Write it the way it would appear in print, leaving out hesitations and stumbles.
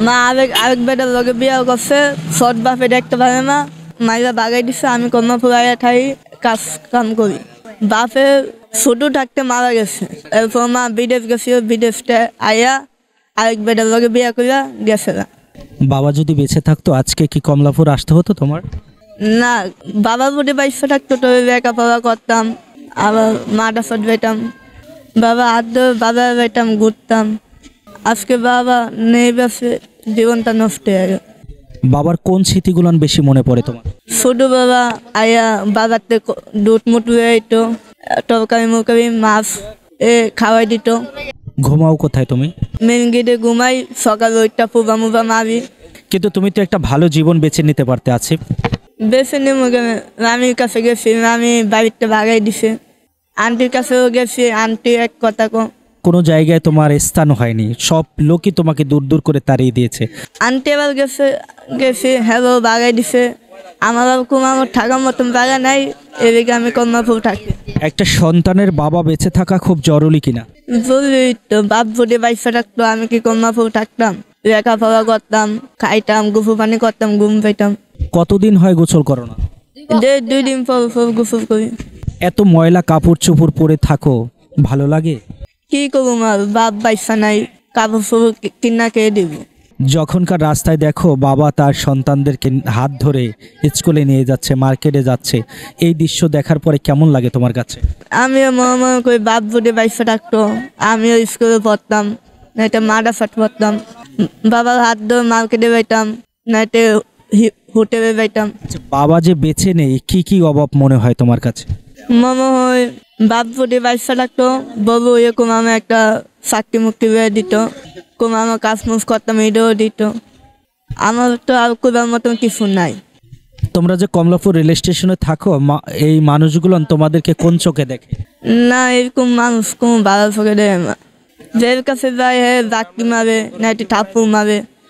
মা আরেক বেটার লগে বিয়ে করছে, সৎ বাপে দেখতে পারে না, মাইরা বাগাই দিছে। আমি কর্মপুর আয়া ঠাই কাজ কাম করি। বাপে ছোট থাকতে মারা গেছে, এরপর মা বিদেশ গেছিল, বিদেশটা আয়া আরেক বেটার লগে বিয়ে করিয়া গেছে। বাবা যদি বেঁচে থাকতো আজকে কি কমলাপুর আসতে হতো তোমার? না, বাবার প্রতি বাইশে থাকতো তো লেখাপড়া করতাম, আবার মাটা ফট বেতাম, বাবা আদর বাবা বেতাম, ঘুরতাম। আজকে বাবা নেই, বেশি জীবনটা নষ্ট হয়ে গেল। বাবার কোন স্মৃতিগুলান বেশি মনে পড়ে তোমার? ছোট বাবা আয়া বাবাতে দুধ মুটু আইতো, তরকারি মরকারি মাছ খাওয়াই দিত। ঘুমাও কোথায় তুমি? মেন গেটে ঘুমাই, সকালে ওইটা পুবা মুবা মারি। কিন্তু তুমি তো একটা ভালো জীবন বেছে নিতে পারতে। আছি বেছে নেবো রামির কাছে গেছি, রামি বাড়িতে ভাগাই দিছে। আন্টির কাছেও গেছি, আন্টি এক কথা কোনো জায়গায় তোমার স্থান হয়নি, সব লোকই তোমাকে দূর দূর করে তাড়িয়ে দিয়েছে। আন্টি এবার গেছি হ্যালো বাগাই দিছে। আমার আমার থাকার মতন জায়গা নাই, এদিকে আমি কর্মাপুর থাকি। একটা সন্তানের বাবা বেঁচে থাকা খুব জরুরি কিনা? জরুরি তো, বাপ যদি বাইসা থাকতো আমি কি কর্মাপুর থাকতাম? লেখাপড়া করতাম, খাইতাম, গুফু পানি করতাম, ঘুম পাইতাম। কতদিন হয় গোসল করো না? 2 দিন পর গুফু করি। এত ময়লা কাপড় চোপড় পরে থাকো, ভালো লাগে? কি করবো, আর বাপ বাইসা নাই, কাপড় চোপড় কিনা খেয়ে দিব। যখনকার রাস্তায় দেখো বাবা তার সন্তানদেরকে হাত ধরে স্কুলে নিয়ে যাচ্ছে, মার্কেটে যাচ্ছে, এই দৃশ্য দেখার পরে কেমন লাগে তোমার কাছে? আমিও মনে করি বাপ যদি বাইসা থাকতো আমিও স্কুলে পড়তাম, নাইতে মাদ্রাসাত পড়তাম, বাবার হাত ধরে মার্কেটে যাইতাম, নাইতে হোটেলে যাইতাম। বাবা যে বেঁচে নেই, কি কি অভাব মনে হয় তোমার কাছে? মনে হয় বাপ যদি বাইসা থাকতো বলবো এরকম আমি একটা চাকরি মুক্তি বেড়ে দিত, কম আমার কাজ মুজ করতাম, এটাও দিত। আমার তো আর করার মতন কিছু নাই। তোমরা যে কমলাপুর রেল স্টেশনে থাকো, এই মানুষগুলো তোমাদেরকে কোন চোখে দেখে? না, এরকম মানুষ কোন ভালো চোখে দেয় না। যের কাছে যায় হে জাকি মারে, নাইটি ঠাপুর মারে।